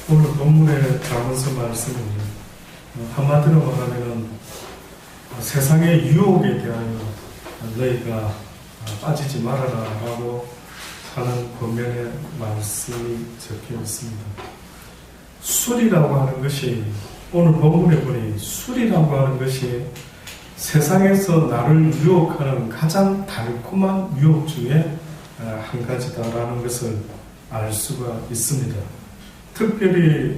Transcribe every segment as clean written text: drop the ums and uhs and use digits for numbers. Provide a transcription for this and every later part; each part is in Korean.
오늘 본문에 담아서 말씀은 한마디로 말하면 세상의 유혹에 대하여 너희가 빠지지 말아라 라고 하는 권면의 말씀이 적혀 있습니다. 술이라고 하는 것이, 오늘 본문에 보니 술이라고 하는 것이 세상에서 나를 유혹하는 가장 달콤한 유혹 중에 한 가지다라는 것을 알 수가 있습니다. 특별히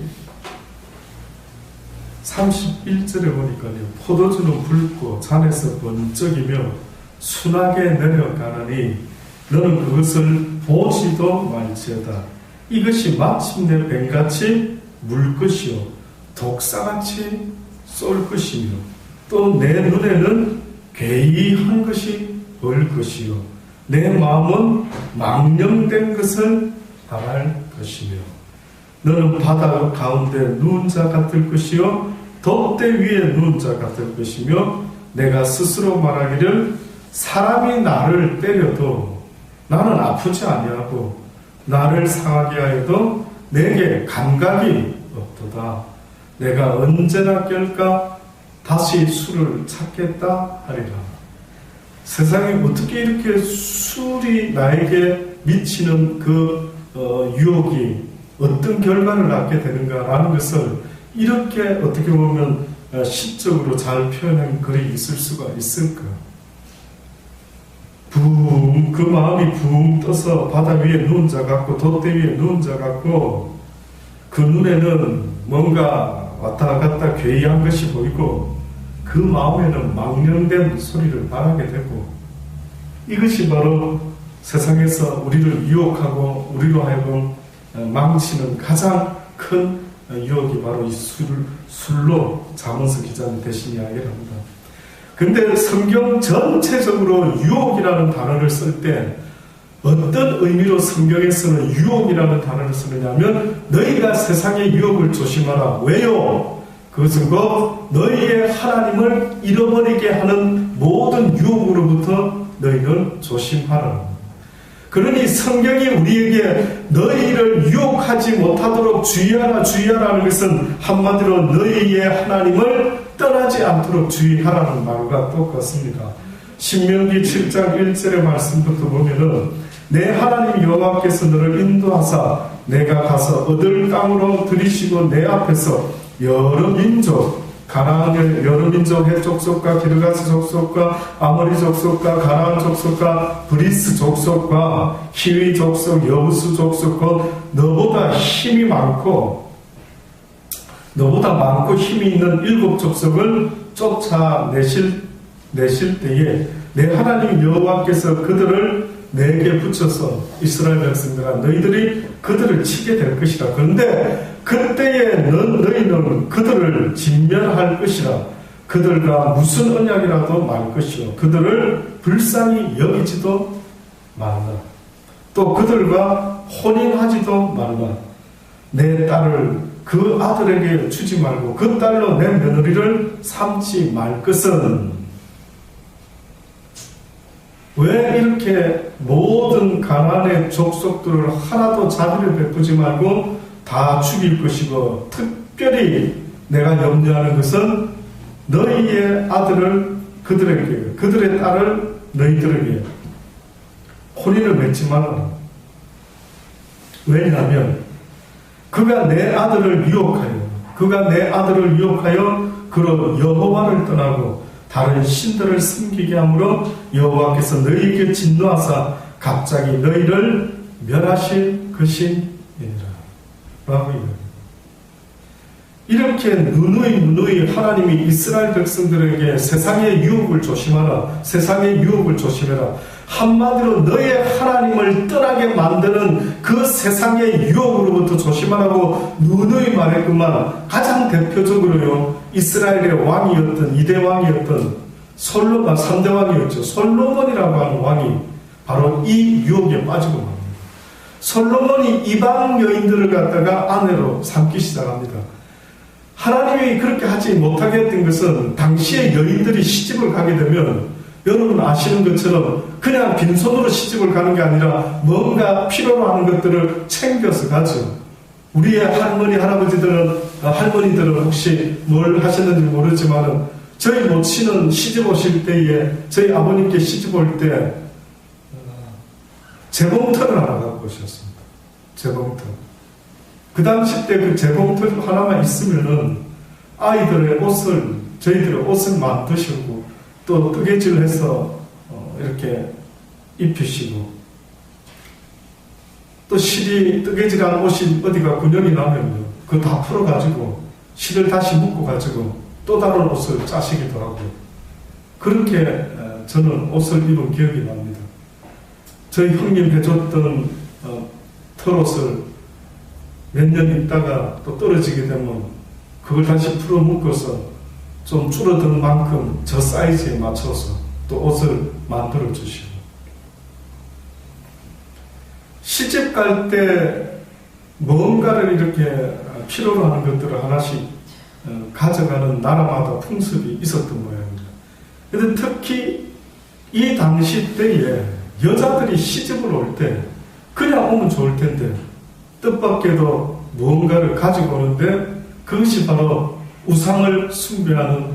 31절에 보니까요, 포도주는 붉고 잔에서 번쩍이며 순하게 내려가느니 너는 그것을 보지도 말지어다. 이것이 마침내 뱀같이 물 것이요 독사같이 쏠 것이며 또 내 눈에는 괴이한 것이 보일 것이요 내 마음은 망령된 것을 바랄 것이며 너는 바다 가운데 누운 자 같을 것이요 돛대 위에 누운 자 같을 것이며 내가 스스로 말하기를 사람이 나를 때려도 나는 아프지 아니하고 나를 상하게 하여도 내게 감각이 없도다. 내가 언제나 깰까 다시 술을 찾겠다 하리라. 세상에 어떻게 이렇게 술이 나에게 미치는 그 유혹이 어떤 결과를 낳게 되는가라는 것을 이렇게 어떻게 보면 시적으로 잘 표현한 글이 있을 수가 있을까? 그 마음이 붕 떠서 바다 위에 누운 자 같고 돛대 위에 누운 자 같고 그 눈에는 뭔가 왔다 갔다 괴이한 것이 보이고 그 마음에는 망령된 소리를 말하게 되고, 이것이 바로 세상에서 우리를 유혹하고 우리로 하여금 망치는 가장 큰 유혹이 바로 이 술로 잠언서 기자는 대신 이야기를 합니다. 근데 성경 전체적으로 유혹이라는 단어를 쓸 때 어떤 의미로 성경에서는 유혹이라는 단어를 쓰느냐면 너희가 세상의 유혹을 조심하라. 왜요? 그것은 너희의 하나님을 잃어버리게 하는 모든 유혹으로부터 너희는 조심하라. 그러니 성경이 우리에게 너희를 유혹하지 못하도록 주의하라 주의하라는 것은 한마디로 너희의 하나님을 떠나지 않도록 주의하라는 말과 똑같습니다. 신명기 7장 1절의 말씀부터 보면은 내 하나님 여호와께서 너를 인도하사 내가 가서 얻을 땅으로 들이시고 내 앞에서 여러 민족 가나안의 여러 민족 헷 족속과 기르가스 족속과 아모리 족속과 가나안 족속과 브리스 족속과 히위 족속 여부스 족속 곧 너보다 많고 힘이 있는 7 족속을 쫓아내실 때에 내 하나님 여호와께서 그들을 내게 붙여서 이스라엘 백성들아 너희들이 그들을 치게 될 것이라. 그런데 그때에 너희는 그들을 진멸할 것이라. 그들과 무슨 언약이라도 말 것이요 그들을 불쌍히 여기지도 말라. 또 그들과 혼인하지도 말라. 내 딸을 그 아들에게 주지 말고 그 딸로 내 며느리를 삼지 말 것은, 왜 이렇게 모든 가나안의 족속들을 하나도 자비를 베푸지 말고 다 죽일 것이고, 특별히 내가 염려하는 것은 너희의 아들을 그들에게, 그들의 딸을 너희들에게 혼인을 맺지 말라. 왜냐하면 그가 내 아들을 유혹하여 그로 여호와를 떠나고 다른 신들을 섬기게 함으로 여호와께서 너희에게 진노하사 갑자기 너희를 멸하실 것이니라 라고 이렇게 누누이 하나님이 이스라엘 백성들에게 세상의 유혹을 조심하라, 세상의 유혹을 조심해라, 한마디로 너의 하나님을 떠나게 만드는 그 세상의 유혹으로부터 조심하라고 누누이 말했구만. 가장 대표적으로요, 이스라엘의 왕이었던 2대 왕이었던 솔로몬, 3대 왕이었죠. 솔로몬이라고 하는 왕이 바로 이 유혹에 빠지고 맙니다. 솔로몬이 이방 여인들을 갖다가 아내로 삼기 시작합니다. 하나님이 그렇게 하지 못하게 했던 것은 당시에 여인들이 시집을 가게 되면 여러분 아시는 것처럼 그냥 빈손으로 시집을 가는 게 아니라 뭔가 필요로 하는 것들을 챙겨서 가죠. 우리의 할머니, 할머니들은 혹시 뭘 하셨는지 모르지만은 저희 모친은 시집 오실 때에 저희 아버님께 시집 올 때 재봉틀을 하나 갖고 오셨습니다. 재봉틀. 그 당시 때 그 재봉틀 하나만 있으면은 아이들의 옷을, 저희들의 옷을 만드시고 또 뜨개질해서 이렇게 입히시고 또 실이 뜨개질한 옷이 어디가 군형이 나면요 그거 다 풀어가지고 실을 다시 묶어가지고 또 다른 옷을 짜시기도 하고 그렇게 저는 옷을 입은 기억이 납니다. 저희 형님 해줬던 털옷을 몇 년 입다가 또 떨어지게 되면 그걸 다시 풀어 묶어서 좀 줄어든 만큼 저 사이즈에 맞춰서 또 옷을 만들어 주시고 시집 갈 때 뭔가를 이렇게 필요로 하는 것들을 하나씩 가져가는 나라마다 풍습이 있었던 모양입니다. 그런데 특히 이 당시 때에 여자들이 시집을 올 때 그냥 오면 좋을 텐데 뜻밖에도 무언가를 가지고 오는데 그것이 바로 우상을 숭배하는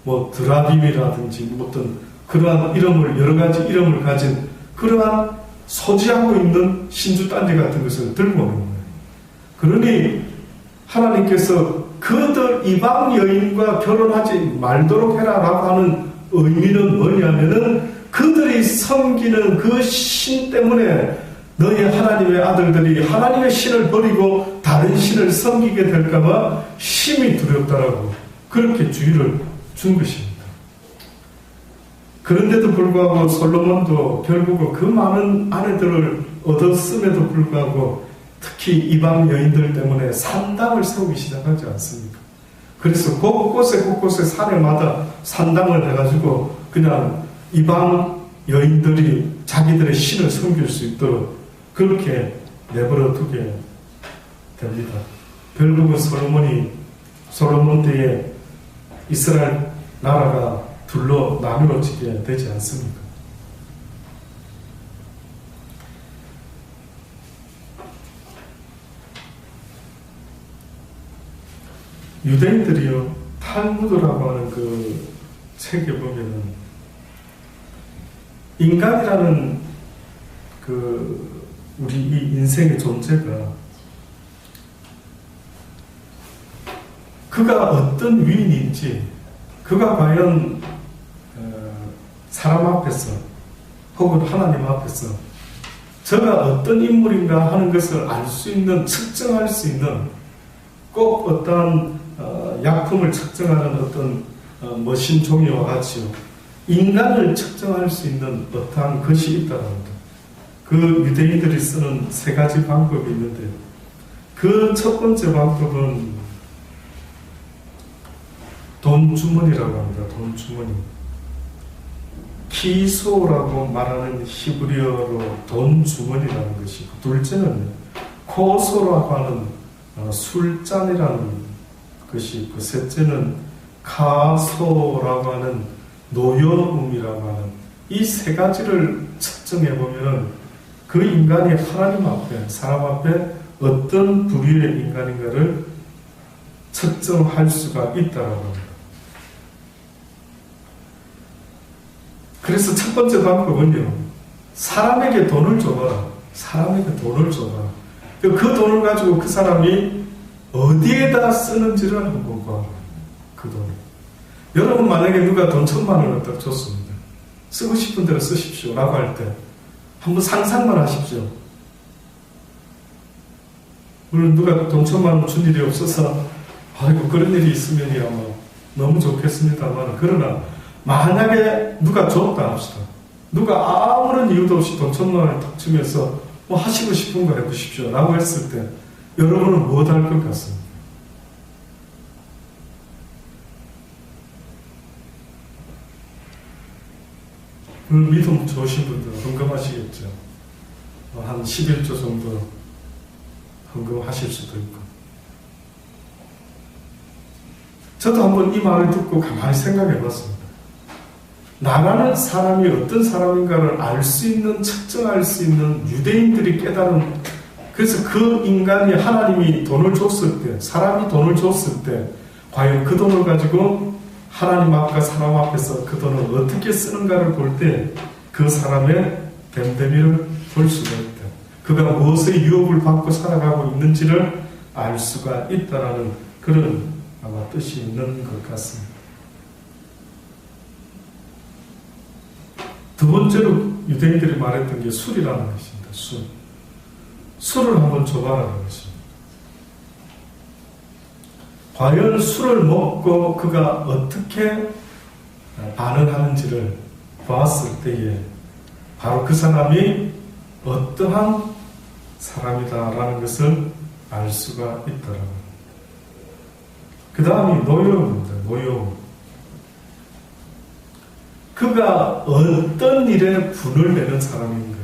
뭐 드라빔이라든지 어떤 그러한 이름을 여러 가지 이름을 가진 그러한 소지하고 있는 신주 딴지 같은 것을 들고 오는 거예요. 그러니 하나님께서 그들 이방 여인과 결혼하지 말도록 해라라고 하는 의미는 뭐냐면은 그들이 섬기는 그 신 때문에 너희 하나님의 아들들이 하나님의 신을 버리고 다른 신을 섬기게 될까봐 심히 두렵다라고 그렇게 주의를 준 것입니다. 그런데도 불구하고 솔로몬도 결국은 그 많은 아내들을 얻었음에도 불구하고 특히 이방 여인들 때문에 산당을 세우기 시작하지 않습니까? 그래서 곳곳에 사례마다 산당을 해가지고 그냥 이방 여인들이 자기들의 신을 섬길 수 있도록 그렇게 내버려 두게 됩니다. 결국은 솔로몬 때에 이스라엘 나라가 둘로 나누어지게 되지 않습니까? 유대인들이요, 탈무드라고 하는 그 책에 보면은 인간이라는 그 우리 이 인생의 존재가 그가 어떤 위인인지 그가 과연 사람 앞에서 혹은 하나님 앞에서 저가 어떤 인물인가 하는 것을 알 수 있는, 측정할 수 있는 꼭 어떠한 약품을 측정하는 어떤 머신 종이와 같이요 인간을 측정할 수 있는 어떠한 것이 있다는 것. 그 유대인들이 쓰는 세 가지 방법이 있는데 그 첫 번째 방법은 돈주머니라고 합니다. 돈주머니. 키소라고 말하는 히브리어로 돈주머니라는 것이고 둘째는 코소라고 하는 술잔이라는 것이 있고 셋째는 카소라고 하는 노여움이라고 하는 이 세 가지를 측정해 보면 그 인간이 하나님 앞에 사람 앞에 어떤 부류의 인간인가를 측정할 수가 있다라고 합니다. 그래서 첫 번째 방법은요, 사람에게 돈을 줘봐라. 사람에게 돈을 줘봐라. 그 돈을 가지고 그 사람이 어디에다 쓰는지를 한번 봐. 그 돈. 여러분 만약에 누가 돈 1,000만 원을 딱 줬습니다. 쓰고 싶은 대로 쓰십시오. 라고 할 때 한번 상상만 하십시오. 물론 누가 돈 1,000만 원 준 일이 없어서 아이고 그런 일이 있으면이야 뭐 너무 좋겠습니다만 그러나 만약에 누가 줬다 합시다. 누가 아무런 이유도 없이 돈 1,000만 원을 탁 주면서 뭐 하시고 싶은 거 해보십시오. 라고 했을 때 여러분은 무엇 할 것 같습니까? 믿음 좋으신 분들은 헌금하시겠죠. 한 11조 정도 헌금하실 수도 있고. 저도 한번 이 말을 듣고 가만히 생각해 봤습니다. 나라는 사람이 어떤 사람인가를 알 수 있는, 측정할 수 있는 유대인들이 깨달은 그래서 그 인간이 하나님이 돈을 줬을 때, 사람이 돈을 줬을 때 과연 그 돈을 가지고 하나님 앞과 사람 앞에서 그 돈을 어떻게 쓰는가를 볼 때 그 사람의 됨됨이를 볼 수가 있다. 그가 무엇의 유혹을 받고 살아가고 있는지를 알 수가 있다라는 그런 아마 뜻이 있는 것 같습니다. 두 번째로 유대인들이 말했던 게 술이라는 것입니다. 술을 한번 줘봐라는 것입니다. 과연 술을 먹고 그가 어떻게 반응하는지를 보았을 때에 바로 그 사람이 어떠한 사람이다라는 것을 알 수가 있더라고요. 그 다음이 노여움입니다. 노여움. 그가 어떤 일에 분을 내는 사람인가?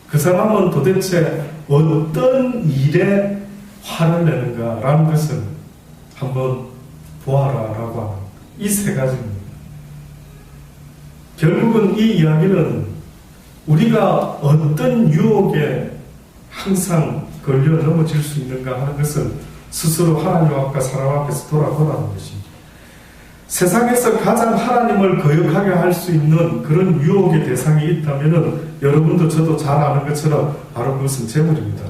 그 사람은 도대체 어떤 일에 화를 내는가라는 것을 한번 보아라라고 하는 이 세 가지입니다. 결국은 이 이야기는 우리가 어떤 유혹에 항상 걸려 넘어질 수 있는가 하는 것을 스스로 하나님 앞과 사람 앞에서 돌아보라는 것입니다. 세상에서 가장 하나님을 거역하게 할 수 있는 그런 유혹의 대상이 있다면 여러분도 저도 잘 아는 것처럼 바로 그것은 재물입니다.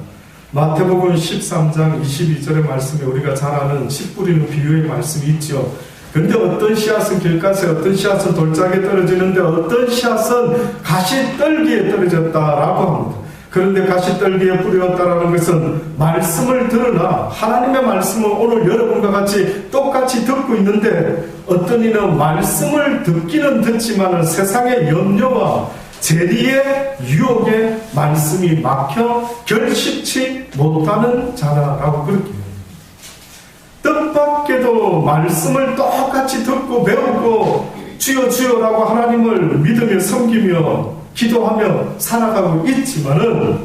마태복음 13장 22절의 말씀에 우리가 잘 아는 씨 뿌리는 비유의 말씀이 있죠. 근데 어떤 씨앗은 길가에, 어떤 씨앗은 돌짝에 떨어지는데 어떤 씨앗은 가시떨기에 떨어졌다라고 합니다. 그런데 가시떨기에 뿌렸다라는 것은 말씀을 들으나 하나님의 말씀을 오늘 여러분과 같이 똑같이 듣고 있는데 어떤 이는 말씀을 듣기는 듣지만 세상의 염려와 재리의 유혹에 말씀이 막혀 결식치 못하는 자라라고 그렇게 합니다. 뜻밖에도 말씀을 똑같이 듣고 배우고 주여 주여라고 하나님을 믿으며 섬기며 기도하며 살아가고 있지만은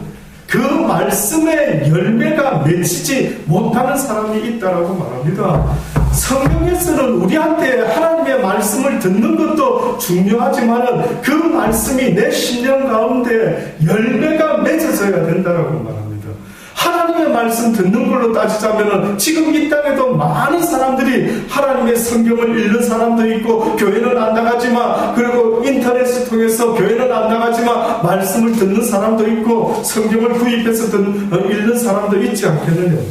그 말씀의 열매가 맺히지 못하는 사람이 있다라고 말합니다. 성경에서는 우리한테 하나님의 말씀을 듣는 것도 중요하지만은 그 말씀이 내 심령 가운데 열매가 맺어져야 된다라고 말합니다. 하나님의 말씀 듣는 걸로 따지자면은 지금 이 땅에도 많은 사람들이 하나님의 성경을 읽는 사람도 있고 교회는 안 나가지만 그리고 인터넷을 통해서 교회는 안 나가지만 말씀을 듣는 사람도 있고 성경을 구입해서 읽는 사람도 있지 않겠느냐.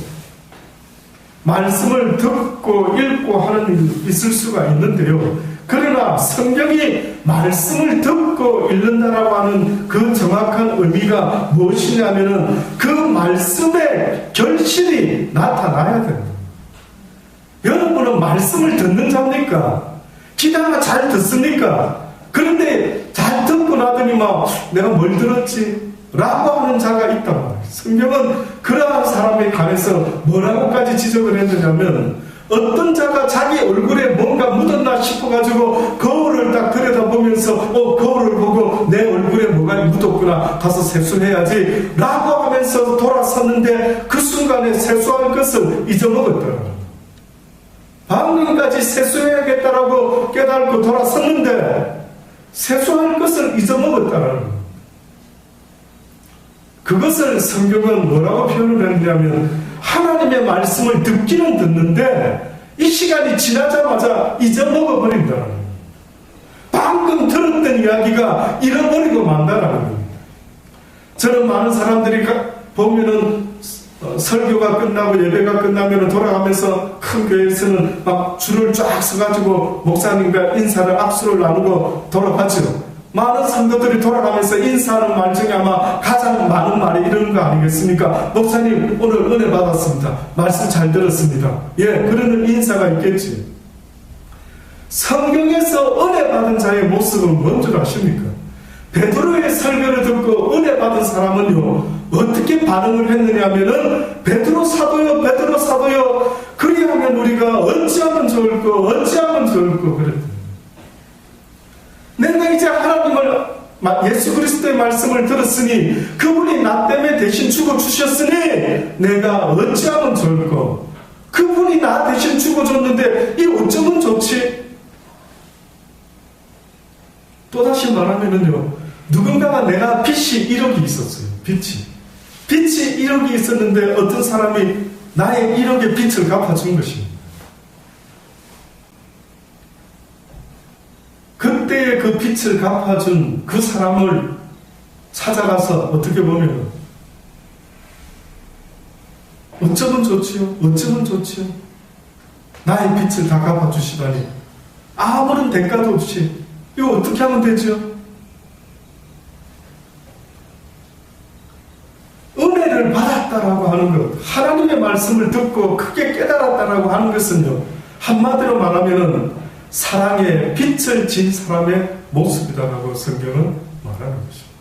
말씀을 듣고 읽고 하는 일이 있을 수가 있는데요. 그러나 성경이 말씀을 듣고 읽는다라고 하는 그 정확한 의미가 무엇이냐면은 그 말씀의 결실이 나타나야 됩니다. 여러분은 말씀을 듣는 자입니까? 기다가 잘 듣습니까? 그런데 잘 듣고 나더니 막 내가 뭘 들었지? 라고 하는 자가 있단 말이에요. 성경은 그러한 사람에 관해서 뭐라고까지 지적을 했느냐면 어떤 자가 자기 얼굴에 뭔가 묻었나 싶어가지고 거울을 딱 들여다보면서 거울을 보고 내 얼굴에 뭐가 묻었구나 가서 세수해야지 라고 하면서 돌아섰는데 그 순간에 세수할 것을 잊어먹었더라. 방금까지 세수해야겠다라고 깨닫고 돌아섰는데 세수할 것을 잊어먹었다라는 거예요. 그것을 성경은 뭐라고 표현을 했냐면 하나님의 말씀을 듣기는 듣는데 이 시간이 지나자마자 잊어먹어 버린다는 거예요. 방금 들었던 이야기가 잃어버리고 만다라는 겁니다. 저는 많은 사람들이 보면은 설교가 끝나고 예배가 끝나면 돌아가면서 큰 교회에서는 막 줄을 쫙 서가지고 목사님과 인사를 악수를 나누고 돌아가죠. 많은 성도들이 돌아가면서 인사하는 말 중에 아마 가장 많은 말이 이런 거 아니겠습니까? 목사님 오늘 은혜 받았습니다. 말씀 잘 들었습니다. 예, 그러는 인사가 있겠지. 성경에서 은혜 받은 자의 모습은 뭔 줄 아십니까? 베드로의 설교를 듣고 은혜 받은 사람은요 어떻게 반응을 했느냐 하면은 베드로 사도요 베드로 사도요 그리하면 우리가 어찌하면 좋을까 어찌하면 좋을까 그랬더니 내가 이제 하나님을 예수 그리스도의 말씀을 들었으니 그분이 나 때문에 대신 죽어주셨으니 내가 어찌하면 좋을까 그분이 나 대신 죽어줬는데 이 어쩌면 좋지. 또다시 말하면은요 누군가가 내가 빚이 1억이 있었어요. 빚이 1억이 있었는데 어떤 사람이 나의 1억의 빚을 갚아준 것입니다. 그때의 그 빚을 갚아준 그 사람을 찾아가서 어떻게 보면 어쩌면 좋지요? 어쩌면 좋지요? 나의 빚을 다 갚아주시다니 아무런 대가도 없이 이거 어떻게 하면 되죠? 은혜를 받았다라고 하는 것, 하나님의 말씀을 듣고 크게 깨달았다라고 하는 것은요, 한마디로 말하면은 사랑의 빛을 진 사람의 모습이다라고 성경은 말하는 것입니다.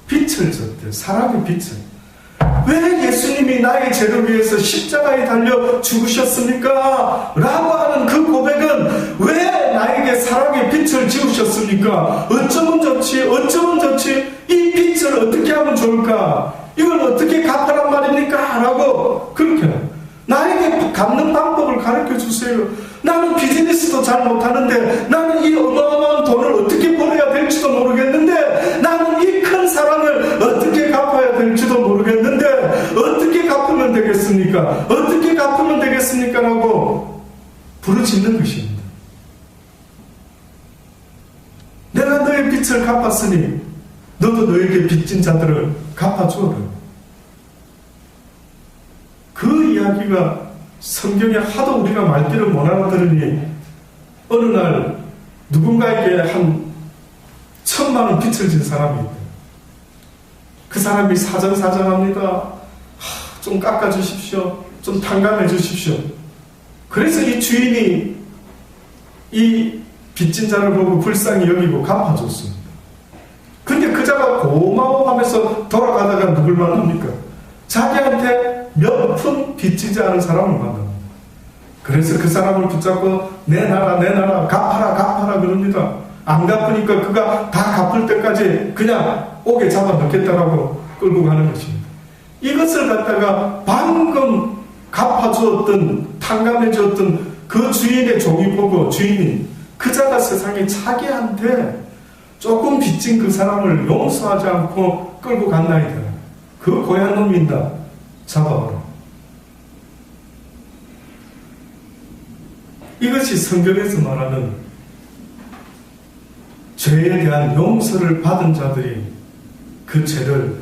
빛을 졌대, 사랑의 빛을. 왜 예수님이 나의 죄를 위해서 십자가에 달려 죽으셨습니까? 라고 하는 그 고백은 왜 나에게 사랑의 빛을 지우셨습니까? 어쩌면 좋지? 어쩌면 좋지? 이 빛을 어떻게 하면 좋을까? 이걸 어떻게 갚아란 말입니까? 라고 그렇게 나에게 갚는 방법을 가르쳐 주세요. 나는 비즈니스도 잘 못하는데 나는 이 어마어마한 돈을 어떻게 벌어야 될지도 모르겠는데 나는 이 큰 사랑을 어떻게 갚아야 될지도 모르겠는데 어떻게 갚으면 되겠습니까? 어떻게 갚으면 되겠습니까? 라고 부르짖는 것입니다. 내가 너의 빚을 갚았으니 너도 너에게 빚진 자들을 갚아주어라. 그 이야기가 성경에 하도 우리가 말귀를 못 알아들으니 어느 날 누군가에게 한 1,000만 원 빚을 진 사람이 있다. 그 사람이 사정사정합니다. 좀 깎아주십시오. 좀 탕감해 주십시오. 그래서 이 주인이 이 빚진 자를 보고 불쌍히 여기고 갚아줬습니다. 근데 그 자가 고마워하면서 돌아가다가 누굴 만납니까? 자기한테 몇 푼 빚지지 않은 사람을 만납니다. 그래서 그 사람을 붙잡고 내놔라 내놔라 갚아라 그럽니다. 안 갚으니까 그가 다 갚을 때까지 그냥 옥에 잡아 넣겠다라고 끌고 가는 것입니다. 이것을 갖다가 방금 갚아주었던 탕감해 주었던 그 주인의 종이 보고 주인이 그 자가 세상에 자기한테 조금 빚진 그 사람을 용서하지 않고 끌고 갔나이다. 그 고얀 놈인다. 잡아오라. 이것이 성경에서 말하는 죄에 대한 용서를 받은 자들이 그 죄를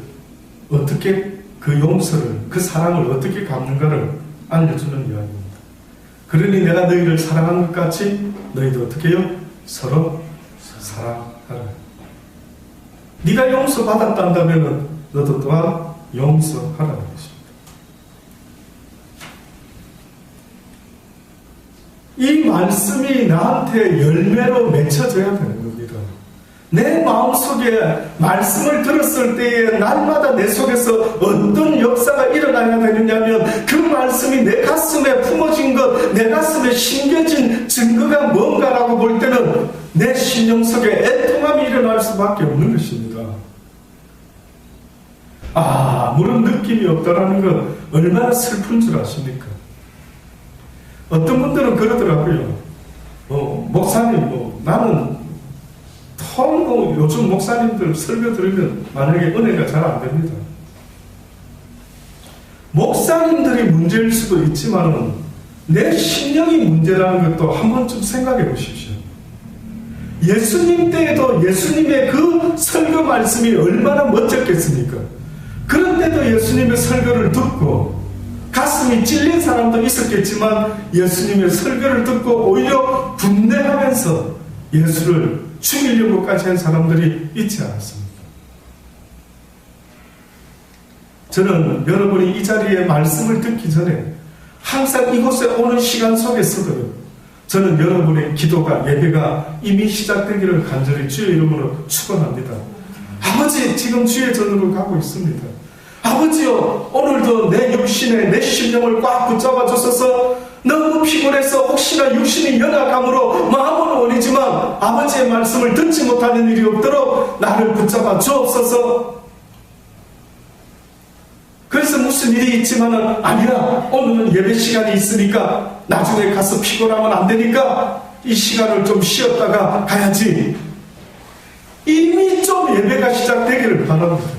어떻게 그 용서를 그 사랑을 어떻게 갚는가를 알려주는 이야기입니다. 그러니 내가 너희를 사랑하는 것 같이 너희도 어떻게 해요? 서로 사랑하라. 네가 용서받았단다면 너도 또한 용서하라는 것입니다. 이 말씀이 나한테 열매로 맺혀져야 되는 겁니다. 내 마음속에 말씀을 들었을 때에 날마다 내 속에서 어떤 역사가 일어나야 되느냐면 그 말씀이 내 가슴에 품어진 것, 내 가슴에 심겨진 증거가 뭔가라고 볼 때는 내 심령 속에 애통함이 일어날 수밖에 없는 것입니다. 아무런 느낌이 없다라는 건 얼마나 슬픈 줄 아십니까? 어떤 분들은 그러더라고요. 목사님, 나는 요즘 목사님들 설교 들으면 만약에 은혜가 잘 안 됩니다. 목사님들이 문제일 수도 있지만 내 심령이 문제라는 것도 한 번쯤 생각해 보십시오. 예수님 때에도 예수님의 그 설교 말씀이 얼마나 멋졌겠습니까? 그런데도 예수님의 설교를 듣고 가슴이 찔린 사람도 있었겠지만 예수님의 설교를 듣고 오히려 분내하면서 예수를 죽이려고까지 한 사람들이 있지 않았습니다. 저는 여러분이 이 자리에 말씀을 듣기 전에 항상 이곳에 오는 시간 속에서도요, 저는 여러분의 기도가, 예배가 이미 시작되기를 간절히 주의 이름으로 축원합니다. 아버지, 지금 주의 전으로 가고 있습니다. 아버지요, 오늘도 내 육신에 내 심령을 꽉 붙잡아 주셔서 너무 피곤해서 혹시나 육신이 연약함으로 마음은 원이지만 아버지의 말씀을 듣지 못하는 일이 없도록 나를 붙잡아 주옵소서. 그래서 무슨 일이 있지만은 아니라 오늘은 예배 시간이 있으니까 나중에 가서 피곤하면 안 되니까 이 시간을 좀 쉬었다가 가야지. 이미 좀 예배가 시작되기를 바랍니다.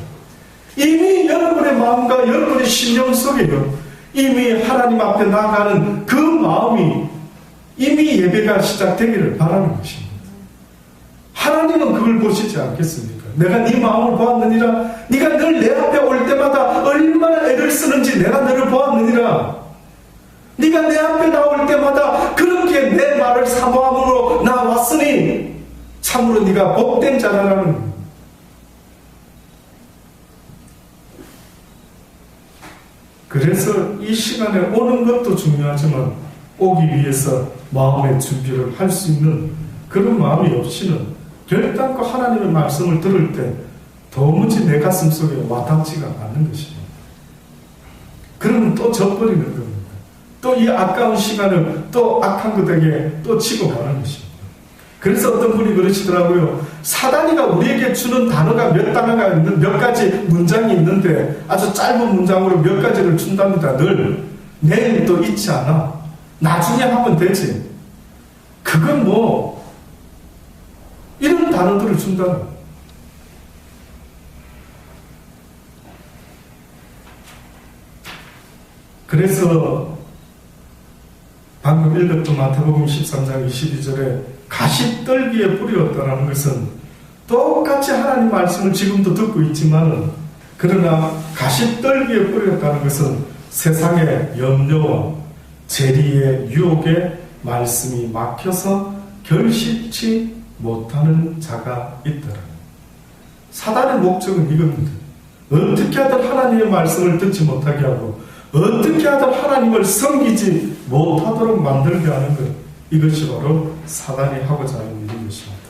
이미 여러분의 여러분의 마음과 여러분의 심령 속에요, 이미 하나님 앞에 나아가는 그 마음이 이미 예배가 시작되기를 바라는 것입니다. 하나님은 그걸 보시지 않겠습니까? 내가 네 마음을 보았느니라. 네가 늘 내 앞에 올 때마다 얼마나 애를 쓰는지 내가 너를 보았느니라. 네가 내 앞에 나올 때마다 그렇게 내 말을 사모함으로 나왔으니 참으로 네가 복된 자라라는 겁니다. 그래서 이 시간에 오는 것도 중요하지만 오기 위해서 마음의 준비를 할 수 있는 그런 마음이 없이는 결단코 하나님의 말씀을 들을 때 도무지 내 가슴 속에 와닿지가 않는 것입니다. 그러면 또 져버리는 겁니다. 또 이 아까운 시간을 또 악한 것에게 또 치고 가는 것입니다. 그래서 어떤 분이 그러시더라고요. 사단이가 우리에게 주는 단어가 몇 단어가 있는 몇 가지 문장이 있는데 아주 짧은 문장으로 몇 가지를 준답니다. 늘 내일 또 잊지 않아. 나중에 하면 되지. 그건 뭐 이런 단어들을 준다. 그래서 방금 읽었던 마태복음 13장 22절에 가시떨기에 뿌렸다라는 것은 똑같이 하나님 말씀을 지금도 듣고 있지만 그러나 가시떨기에 뿌렸다는 것은 세상의 염려와 재리의 유혹에 말씀이 막혀서 결실치 못하는 자가 있더라. 사단의 목적은 이겁니다. 어떻게 하든 하나님의 말씀을 듣지 못하게 하고 어떻게 하든 하나님을 섬기지 못하도록 만들게 하는 것, 이것이 바로 사단이 하고자 하는 일인 것입니다.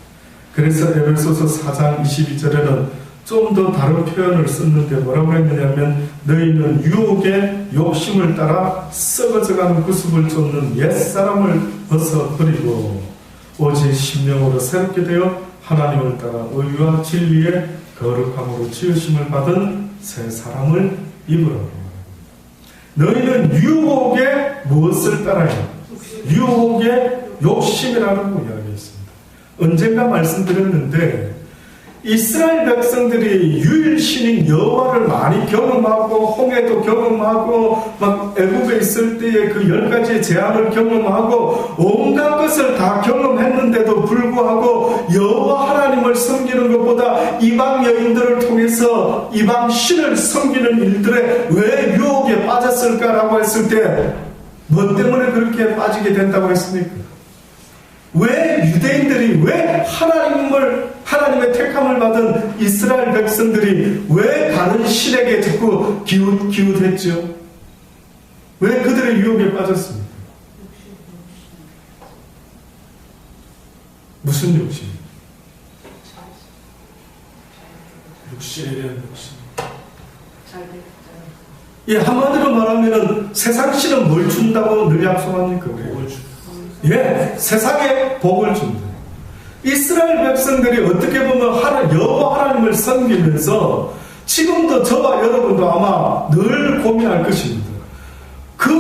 그래서 에베소서 4장 22절에는 좀 더 다른 표현을 썼는데 뭐라고 했느냐면 너희는 유혹의 욕심을 따라 썩어져가는 구습을 쫓는 옛사람을 벗어버리고 오직 심령으로 새롭게 되어 하나님을 따라 의와 진리의 거룩함으로 지으심을 받은 새 사람을 입으라고. 너희는 유혹의 무엇을 따라요? 유혹의 욕심이라고 이야기했습니다. 언젠가 말씀드렸는데 이스라엘 백성들이 유일신인 여호와를 많이 경험하고 홍해도 경험하고 막 애굽에 있을 때의 그 10가지의 재앙을 경험하고 온갖 것을 다 경험했는데도 불구하고 여호와 하나님을 섬기는 것보다 이방 여인들을 통해서 이방 신을 섬기는 일들에 왜 유혹에 빠졌을까라고 했을 때 뭐 때문에 그렇게 빠지게 된다고 했습니까? 왜 유대인들이 왜 하나님의 택함을 받은 이스라엘 백성들이 왜 다른 신에게 자꾸 기웃했죠? 왜 그들의 유혹에 빠졌습니까? 무슨 욕심? 욕심에 대한 욕심. 예, 한마디로 말하면 세상 신은 뭘 준다고 늘 약속합니까? 예, 세상에 복을 준다. 이스라엘 백성들이 어떻게 보면 여호와 하나님을 섬기면서 지금도 저와 여러분도 아마 늘 고민할 것입니다. 그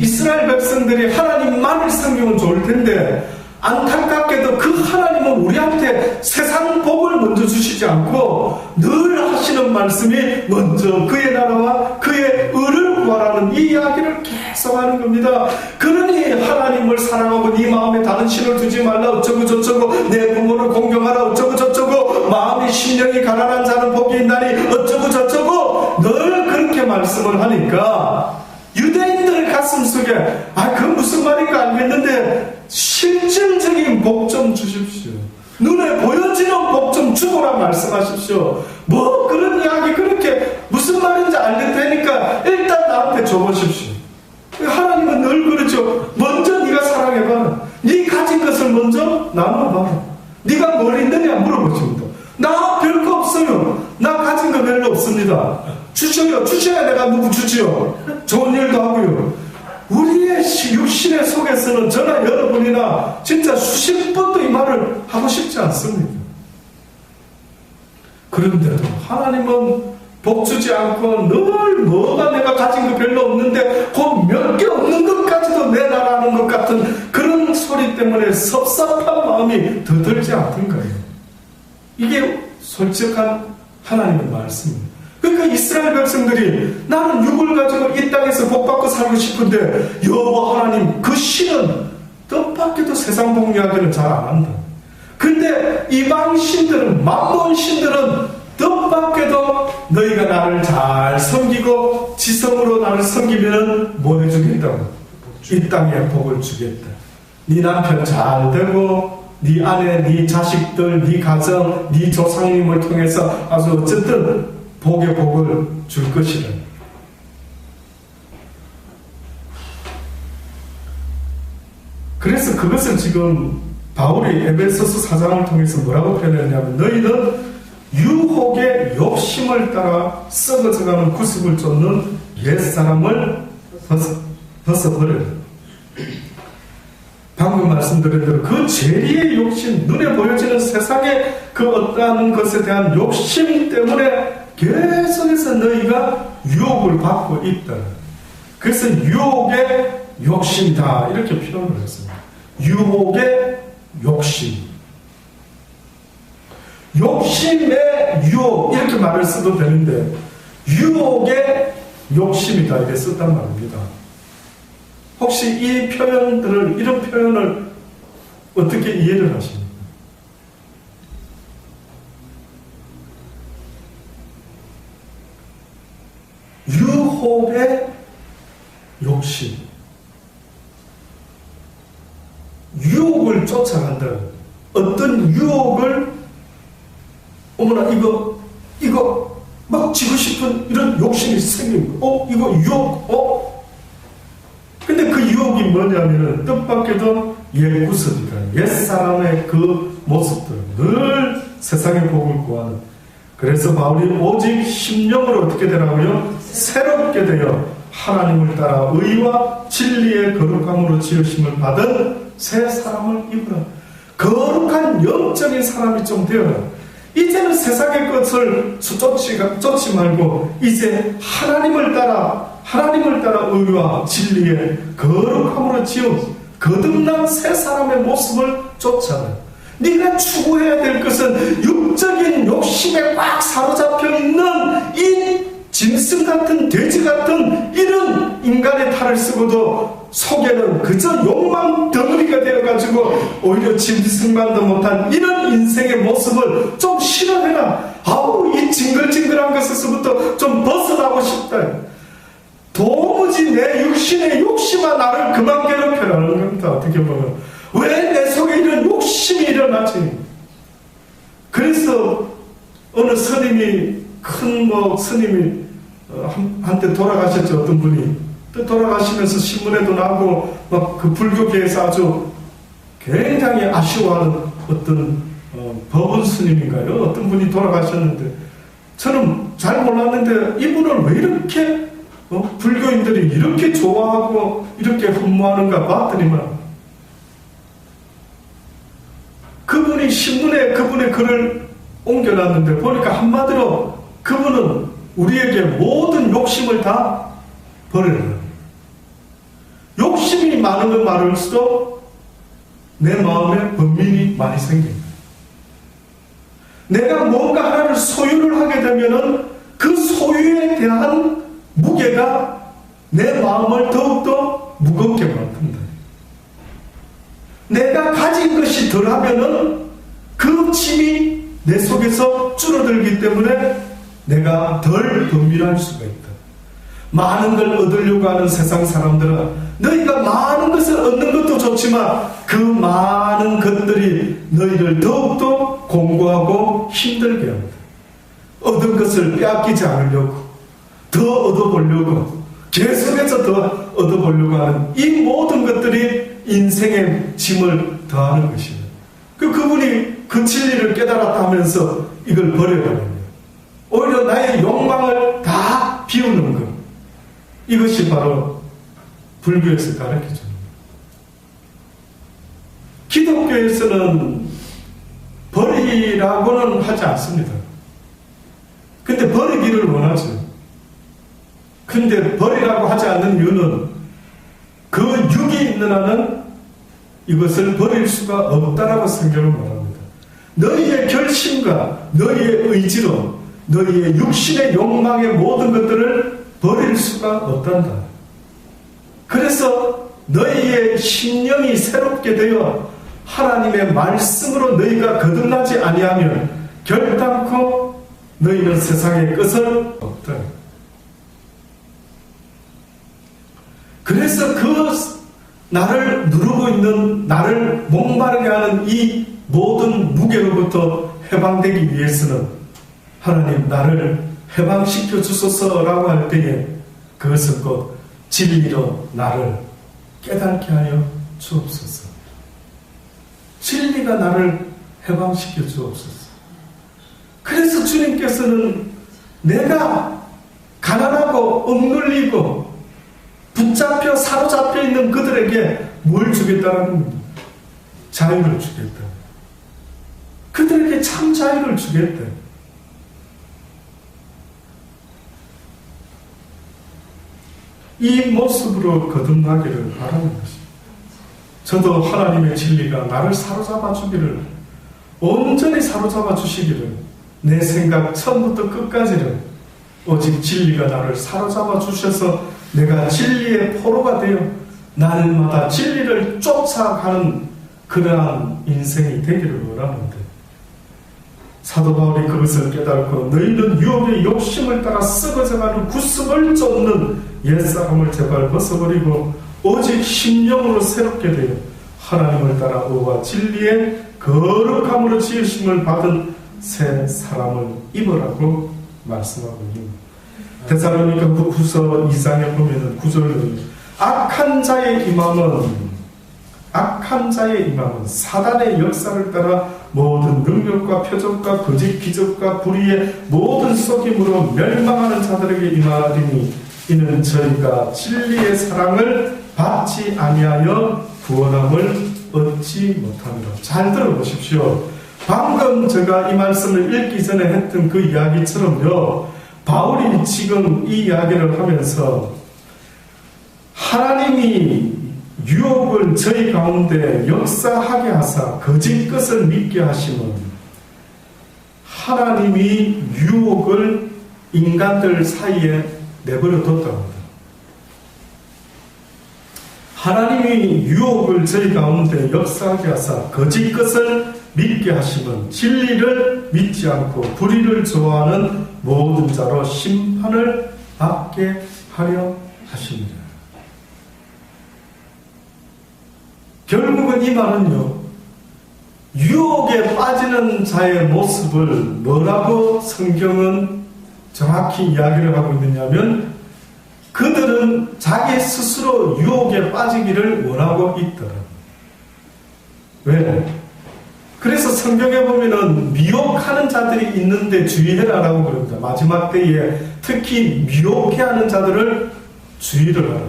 이스라엘 백성들이 하나님만을 섬기면 좋을 텐데 안타깝게도 그 하나님은 우리한테 세상 복을 먼저 주시지 않고 늘 하시는 말씀이 먼저 그의 나라와 그의 의를 구하라는 이 이야기를 계속하는 겁니다. 그러니 하나님을 사랑하고 네 마음에 다른 신을 두지 말라 어쩌고 저쩌고 내 부모를 공경하라 어쩌고 저쩌고 마음이 심령이 가난한 자는 복이 있나니 어쩌고 저쩌고 늘 그렇게 말씀을 하니까 유대인들의 가슴 속에 그 무슨 말인가 알겠는데 실질적인 복 좀 주십시오. 눈에 보여지는 복 좀 주고라 말씀하십시오. 뭐 그런 이야기 그렇게 무슨 말인지 알겠다니까 일단 나한테 줘보십시오. 하나님은 늘 그러죠. 먼저 네가 사랑해봐. 네 가진 것을 먼저 나눠봐. 네가 뭘 있느냐 물어보십니다. 나 별거 없어요. 나 가진 거 별로 없습니다. 주셔요. 주셔야 내가 누구 주지요. 좋은 일도 하고요. 우리의 육신의 속에서는 저나 여러분이나 진짜 수십 번도 이 말을 하고 싶지 않습니다. 그런데도 하나님은 복 주지 않고 늘 뭐가 내가 가진 거 별로 없는데 그 몇 개 없는 것까지도 내 나라는 것 같은 그런 소리 때문에 섭섭한 마음이 더 들지 않던가요? 이게 솔직한 하나님의 말씀입니다. 그러니까 이스라엘 백성들이 나는 육을 가지고 이 땅에서 복받고 살고 싶은데 여호와 하나님 그 신은 뜻밖에도 세상 복 이야기는 잘 안 한다. 근데 이방 신들은, 만몬 신들은 뜻밖에도 너희가 나를 잘 섬기고 지성으로 나를 섬기면 뭐 해주겠다고? 이 땅에 복을 주겠다. 네 남편 잘 되고 네 아내, 네 자식들, 네 가정, 네 조상님을 통해서 아주 어쨌든 복의 복을 줄 것이다. 그래서 그것을 지금 바울이 에베소서 4장을 통해서 뭐라고 표현했냐면 너희는 유혹의 욕심을 따라 썩어져가는 구습을 쫓는 옛사람을 벗어버려라. 방금 말씀드린 대로 그 죄리의 욕심, 눈에 보여지는 세상의 그 어떠한 것에 대한 욕심 때문에 계속해서 너희가 유혹을 받고 있다. 그래서 유혹의 욕심이다 이렇게 표현을 했습니다. 유혹의 욕심, 욕심의 유혹 이렇게 말을 써도 되는데 유혹의 욕심이다 이렇게 썼단 말입니다. 혹시 이 표현들을, 이런 표현을 어떻게 이해를 하십니까? 유혹의 욕심, 유혹을 쫓아간다. 어떤 유혹을 어머나 이거 막 지고 싶은 이런 욕심이 생기는 거. 이거 유혹. 근데 그 유혹이 뭐냐면은 뜻밖에도 옛구습이다. 옛사람의 그 모습들, 늘 세상의 복을 구하는. 그래서 바울이 오직 심령으로 어떻게 되라고요? 새롭게 되어 하나님을 따라 의와 진리의 거룩함으로 지으심을 받은 새 사람을 입으라. 거룩한 영적인 사람이 좀 되어라. 이제는 세상의 것을 쫓지 말고 이제 하나님을 따라 의와 진리의 거룩함으로 지어 거듭난 새 사람의 모습을 쫓아라. 네가 추구해야 될 것은 육적인 욕심에 꽉 사로잡혀 있는 이 짐승 같은 돼지 같은 이런 인간의 탈을 쓰고도 속에는 그저 욕망 덩어리가 되어가지고 오히려 짐승만도 못한 이런 인생의 모습을 좀 실현해라. 이 징글징글한 것에서부터 좀 벗어나고 싶다. 도무지 내 육신의 욕심아 나를 그만 괴롭혀라는 겁니다. 어떻게 보면 왜 내 속에 이런 욕심이 일어나지? 그래서 어느 스님이 스님이 한때 돌아가셨죠. 어떤 분이 또 돌아가시면서 신문에도 나고 막 그 불교계에서 아주 굉장히 아쉬워하는 어떤 법원 스님인가요? 어떤 분이 돌아가셨는데 저는 잘 몰랐는데 이분을 왜 이렇게 불교인들이 이렇게 좋아하고 이렇게 흠모하는가 봤더니만 그분이 신문에 그분의 글을 옮겨놨는데 보니까 한마디로 그분은 우리에게 모든 욕심을 다 버려라. 욕심이 많으면 많을수록 내 마음에 번민이 많이 생깁니다. 내가 뭔가 하나를 소유를 하게 되면은 그 소유에 대한 무게가 내 마음을 더욱더 무겁게 만든다. 내가 가진 것이 덜하면은 그 짐이 내 속에서 줄어들기 때문에 내가 덜 번민할 수가 있다. 많은 걸 얻으려고 하는 세상 사람들은 너희가 많은 것을 얻는 것도 좋지만 그 많은 것들이 너희를 더욱더 공고하고 힘들게 합니다. 얻은 것을 빼앗기지 않으려고 더 얻어보려고 계속해서 더 얻어보려고 하는 이 모든 것들이 인생의 짐을 더하는 것입니다. 그분이 그 진리를 깨달았다 하면서 이걸 버려버립니다. 오히려 나의 욕망을 다 비우는 것. 이것이 바로 불교에서 가르쳐줍니다. 기독교에서는 버리라고는 하지 않습니다. 근데 버리기를 원하죠. 근데 버리라고 하지 않는 이유는 그 육이 있는 한은 이것을 버릴 수가 없다라고 성경은 말합니다. 너희의 결심과 너희의 의지로 너희의 육신의 욕망의 모든 것들을 버릴 수가 없단다. 그래서 너희의 심령이 새롭게 되어 하나님의 말씀으로 너희가 거듭나지 아니하면 결단코 너희는 세상의 끝을 없다. 그래서 그 나를 누르고 있는, 나를 목마르게 하는 이 모든 무게로부터 해방되기 위해서는 하나님 나를 해방시켜 주소서라고 할 때에 그것은 곧 진리로 나를 깨닫게 하여 주옵소서. 진리가 나를 해방시켜 주옵소서. 그래서 주님께서는 내가 가난하고 억눌리고 붙잡혀 사로잡혀 있는 그들에게 뭘 주겠다는 겁니다. 자유를 주겠다. 그들에게 참 자유를 주겠다. 이 모습으로 거듭나기를 바라는 것입니다. 저도 하나님의 진리가 나를 사로잡아 주기를, 온전히 사로잡아 주시기를, 내 생각 처음부터 끝까지를 오직 진리가 나를 사로잡아 주셔서 내가 진리의 포로가 되어 날마다 진리를 쫓아가는 그러한 인생이 되기를 원하는데, 사도 바울이 그것을 깨닫고 너희는 유혹의 욕심을 따라 썩어져가는 구습을 쫓는 옛사람을 제발 벗어버리고 오직 심령으로 새롭게 되어 하나님을 따라 의와 진리의 거룩함으로 지으심을 받은 새 사람을 입으라고 말씀하고 있습니다. 데살로니가 후서 2장에 보면은 9절은 악한 자의 임함은 사단의 역사를 따라 모든 능력과 표적과 거짓 기적과 불의의 모든 속임으로 멸망하는 자들에게 임하리니 이는 저희가 진리의 사랑을 받지 아니하여 구원함을 얻지 못합니다. 잘 들어보십시오. 방금 제가 이 말씀을 읽기 전에 했던 그 이야기처럼요, 바울이 지금 이 이야기를 하면서 하나님이 유혹을 저희 가운데 역사하게 하사 거짓 것을 믿게 하시면 하나님이 유혹을 인간들 사이에 내버려 뒀다고 합니다. 하나님이 유혹을 저희 가운데 역사하게 하사 거짓 것을 믿게 하시면 진리를 믿지 않고 불의를 좋아하는 모든 자로 심판을 받게 하려 하십니다. 결국은 이 말은요, 유혹에 빠지는 자의 모습을 뭐라고 성경은 정확히 이야기를 하고 있느냐면, 그들은 자기 스스로 유혹에 빠지기를 원하고 있더라. 왜? 그래서 성경에 보면은 미혹하는 자들이 있는데 주의해라라고 그럽니다. 마지막 때에 특히 미혹해하는 자들을 주의를 하라.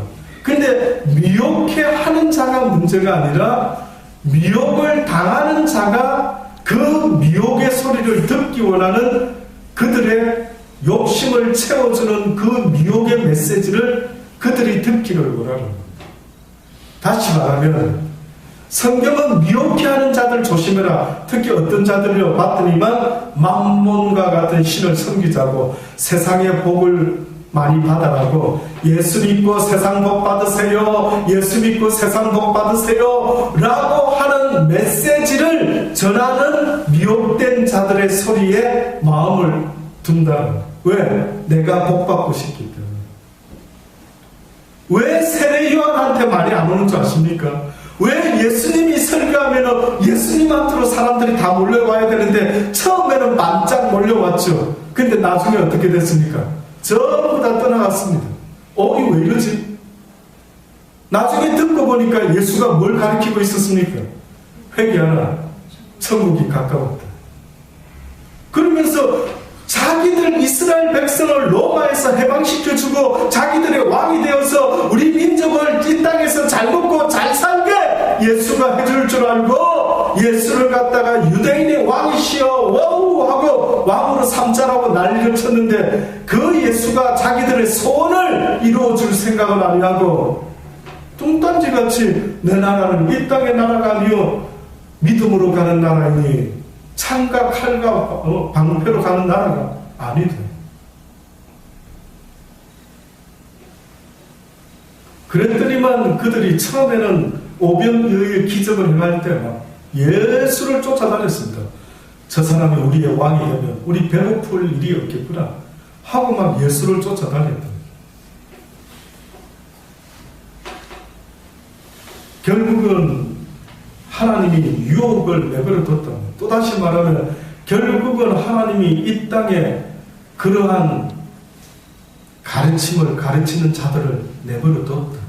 근데 미혹해하는 자가 문제가 아니라 미혹을 당하는 자가 그 미혹의 소리를 듣기 원하는 그들의 욕심을 채워주는 그 미혹의 메시지를 그들이 듣기를 원하는 겁니다. 다시 말하면 성경은 미혹해하는 자들 조심해라. 특히 어떤 자들이요 봤더니만 만몬과 같은 신을 섬기자고 세상의 복을 많이 받아라고, 예수 믿고 세상 복 받으세요, 예수 믿고 세상 복 받으세요 라고 하는 메시지를 전하는 미혹된 자들의 소리에 마음을 둔다는. 왜? 내가 복 받고 싶기 때문에. 왜 세례 요한한테 말이 안 오는 줄 아십니까? 왜 예수님이 설교하면 예수님한테로 사람들이 다 몰려와야 되는데 처음에는 반짝 몰려왔죠. 근데 나중에 어떻게 됐습니까? 전부 다 떠나갔습니다. 이거 왜 이러지? 나중에 듣고 보니까 예수가 뭘 가르치고 있었습니까? 회개하라, 천국이 가까웠다. 그러면서 자기들 이스라엘 백성을 로마에서 해방시켜주고 자기들의 왕이 되어서 우리 민족을 이 땅에서 잘 먹고 잘 살게 예수가 해줄 줄 알고 예수를 갖다가 유대인의 왕이시여 와우 하고 왕으로 삼자라고 난리를 쳤는데, 그 예수가 자기들의 소원을 이루어줄 생각을 안 하고 뚱딴지같이 내 나라는 이 땅의 나라가 아니요 믿음으로 가는 나라이니 창과 칼과 방패로 가는 나라가 아니 돼. 그랬더니만 그들이 처음에는 오병이어의 기적을 행할 때 막 예수를 쫓아다녔습니다. 저 사람이 우리의 왕이 되면 우리 배고플 일이 없겠구나 하고 막 예수를 쫓아다녔다. 결국은 하나님이 유혹을 내버려 뒀다. 또다시 말하면 결국은 하나님이 이 땅에 그러한 가르침을 가르치는 자들을 내버려 뒀다.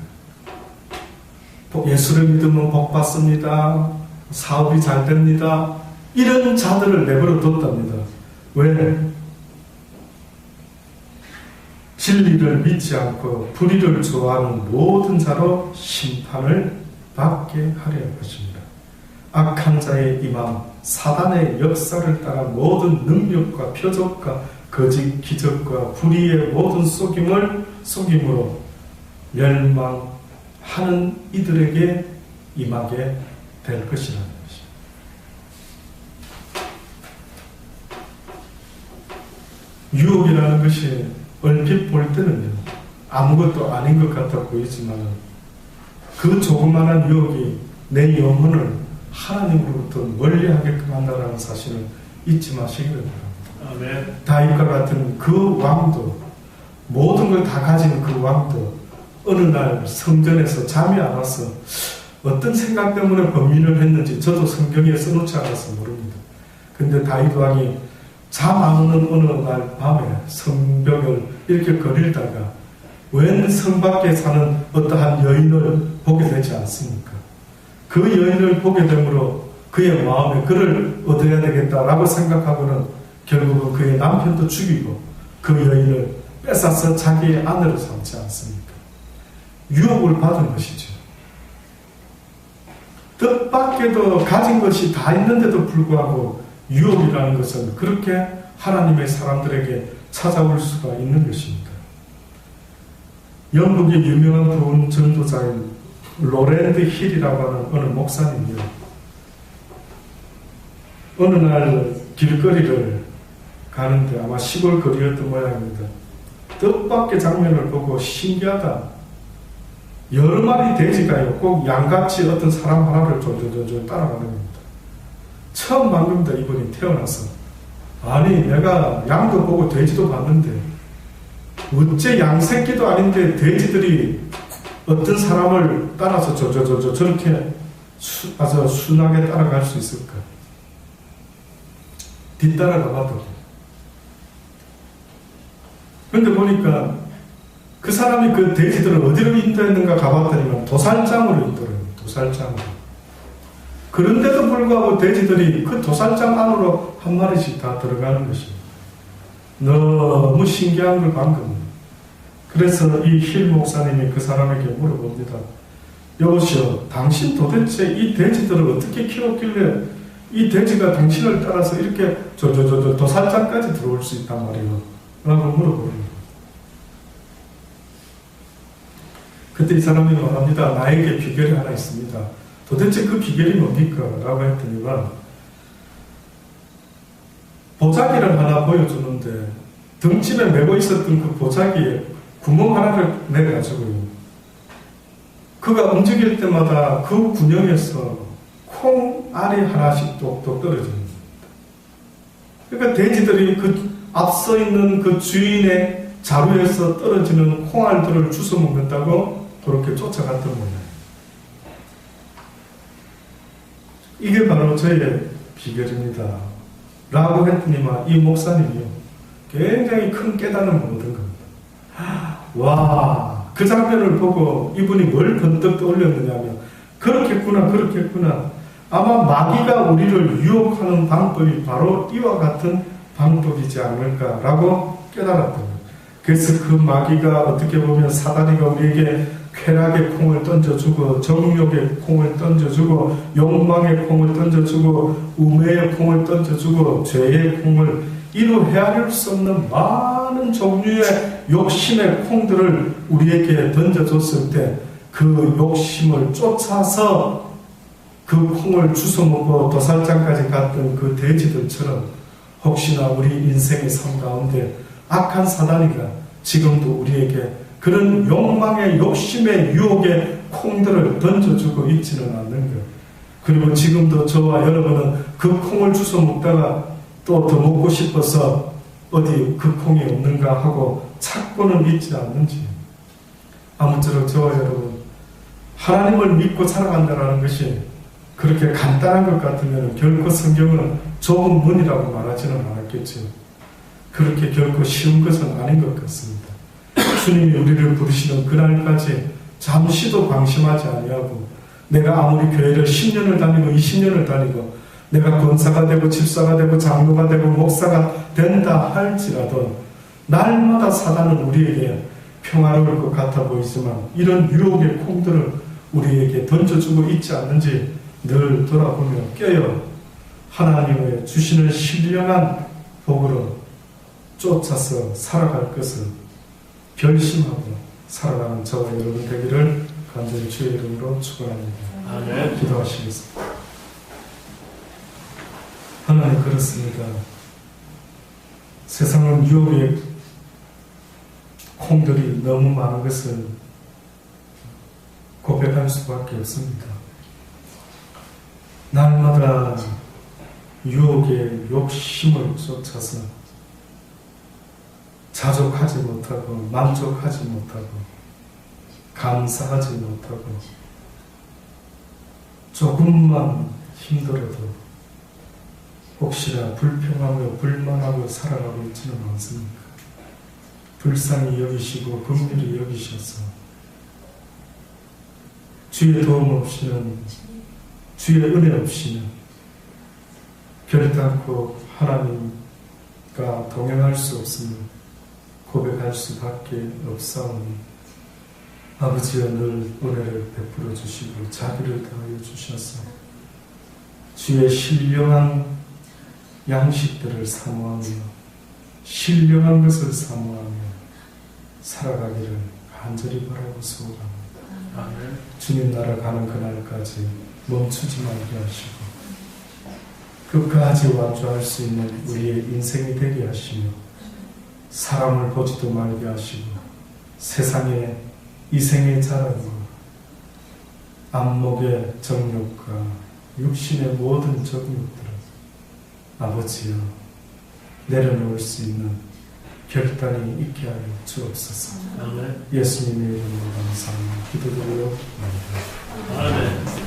예수를 믿으면 복 받습니다. 사업이 잘 됩니다. 이런 자들을 내버려 뒀답니다. 왜? 진리를 믿지 않고 불의를 좋아하는 모든 자로 심판을 받게 하려 것입니다. 악한 자의 임함, 사단의 역사를 따라 모든 능력과 표적과 거짓 기적과 불의의 모든 속임으로 멸망하는 이들에게 임하게 될 것이라는 것입니다. 유혹이라는 것이 얼핏 볼 때는요, 아무것도 아닌 것 같아 보이지만 그 조그마한 유혹이 내 영혼을 하나님으로부터 멀리하게끔 한다는 사실을 잊지 마시기 바랍니다. 다윗과 같은 그 왕도, 모든 걸 다 가진 그 왕도 어느 날 성전에서 잠이 안 와서 어떤 생각 때문에 범인을 했는지 저도 성경에 써놓지 않아서 모릅니다. 근데 다윗 왕이 잠 안 오는 어느 날 밤에 성벽을 이렇게 거닐다가 웬 성 밖에 사는 어떠한 여인을 보게 되지 않습니까? 그 여인을 보게 되므로 그의 마음에 그를 얻어야 되겠다라고 생각하고는 결국은 그의 남편도 죽이고 그 여인을 뺏어서 자기의 아내로 삼지 않습니까? 유혹을 받은 것이죠. 뜻밖에도 가진 것이 다 있는데도 불구하고 유혹이라는 것은 그렇게 하나님의 사람들에게 찾아올 수가 있는 것입니다. 영국의 유명한 부흥 전도자인 로랜드 힐이라고 하는 어느 목사님이요, 어느 날 길거리를 가는데 아마 시골 거리였던 모양입니다. 뜻밖의 장면을 보고 신기하다, 여러 마리 돼지가요 꼭 양같이 어떤 사람 하나를 졸졸졸 따라가는 겁니다. 처음 방금다 이분이 태어나서, 아니 내가 양도 보고 돼지도 봤는데 어째 양새끼도 아닌데 돼지들이 어떤 사람을 따라서 저렇게 아주 순하게 따라갈 수 있을까? 뒤따라가 봐도. 그런데 보니까 그 사람이 그 돼지들을 어디로 인도했는가 가봤더니만 도살장으로 인도해요. 도살장으로. 그런데도 불구하고 돼지들이 그 도살장 안으로 한 마리씩 다 들어가는 것입니다. 너무 신기한 걸 방금. 그래서 이 힐 목사님이 그 사람에게 물어봅니다. 여보시오, 당신 도대체 이 돼지들을 어떻게 키웠길래 이 돼지가 당신을 따라서 이렇게 도살장까지 들어올 수 있단 말이에요? 라고 물어봅니다. 그때 이 사람이 말합니다. 나에게 비결이 하나 있습니다. 도대체 그 비결이 뭡니까? 라고 했더니만 보자기를 하나 보여주는데 등짐에 메고 있었던 그 보자기에 구멍 하나를 내가지고요, 그가 움직일 때마다 그 군형에서 콩알이 하나씩 똑똑 떨어집니다. 그러니까 돼지들이 그 앞서 있는 그 주인의 자루에서 떨어지는 콩알들을 주워 먹는다고 그렇게 쫓아갔던 거예요. 이게 바로 저의 비결입니다. 라고 했더니만 이 목사님이요, 굉장히 큰 깨달음을 얻은 겁니다. 와, 그 장면을 보고 이분이 뭘 번뜩 떠올렸느냐면, 그렇겠구나. 아마 마귀가 우리를 유혹하는 방법이 바로 이와 같은 방법이지 않을까라고 깨달았던 거예요. 그래서 그 마귀가 어떻게 보면 사단이가 우리에게 쾌락의 콩을 던져주고, 정욕의 콩을 던져주고, 욕망의 콩을 던져주고, 우매의 콩을 던져주고, 죄의 콩을, 이루 헤아릴 수 없는 많은 종류의 욕심의 콩들을 우리에게 던져줬을 때 그 욕심을 쫓아서 그 콩을 주워먹고 도살장까지 갔던 그 돼지들처럼 혹시나 우리 인생의 삶 가운데 악한 사단이가 지금도 우리에게 그런 욕망의 욕심의 유혹의 콩들을 던져주고 있지는 않는 것. 그리고 지금도 저와 여러분은 그 콩을 주워 먹다가 또 더 먹고 싶어서 어디 그 콩이 없는가 하고 찾고는 있지 않는지. 아무쪼록 저와 여러분, 하나님을 믿고 살아간다는 것이 그렇게 간단한 것 같으면 결코 성경은 좁은 문이라고 말하지는 않았겠죠. 그렇게 결코 쉬운 것은 아닌 것 같습니다. 주님이 우리를 부르시는 그날까지 잠시도 방심하지 아니하고, 내가 아무리 교회를 10년을 다니고 20년을 다니고 내가 권사가 되고 집사가 되고 장로가 되고 목사가 된다 할지라도 날마다 사단은 우리에게 평화로울 것 같아 보이지만 이런 유혹의 콩들을 우리에게 던져주고 있지 않는지 늘 돌아보며 깨어 하나님의 주시는 신령한 복으로 쫓아서 살아갈 것을 결심하고 살아가는 저와 여러분 되기를 간절히 주의 이름으로 축원합니다. 아멘. 기도하시겠습니다. 하나님, 그렇습니다. 세상은 유혹의 콩들이 너무 많은 것을 고백할 수밖에 없습니다. 날마다 유혹의 욕심을 쫓아서 자족하지 못하고 만족하지 못하고 감사하지 못하고 조금만 힘들어도 혹시나 불평하며 불만하고 살아가고 있지는 않습니까? 불쌍히 여기시고 긍휼히 여기셔서 주의 도움 없이는, 주의 은혜 없이는 결단코 하나님과 동행할 수 없음을 고백할 수밖에 없사오니 아버지여 늘 은혜를 베풀어 주시고 자비를 더하여 주셔서 주의 신령한 양식들을 사모하며 신령한 것을 사모하며 살아가기를 간절히 바라고 소원합니다. 아멘. 주님 나라 가는 그날까지 멈추지 말게 하시고 끝까지 완주할 수 있는 우리의 인생이 되게 하시며 사람을 보지도 말게 하시고 세상의 이생의 자랑과 안목의 정욕과 육신의 모든 정욕들을 아버지여 내려놓을 수 있는 결단이 있게 하여 주옵소서. 아멘. 예수님의 이름으로 감사합니다. 기도드리옵나이다. 아멘.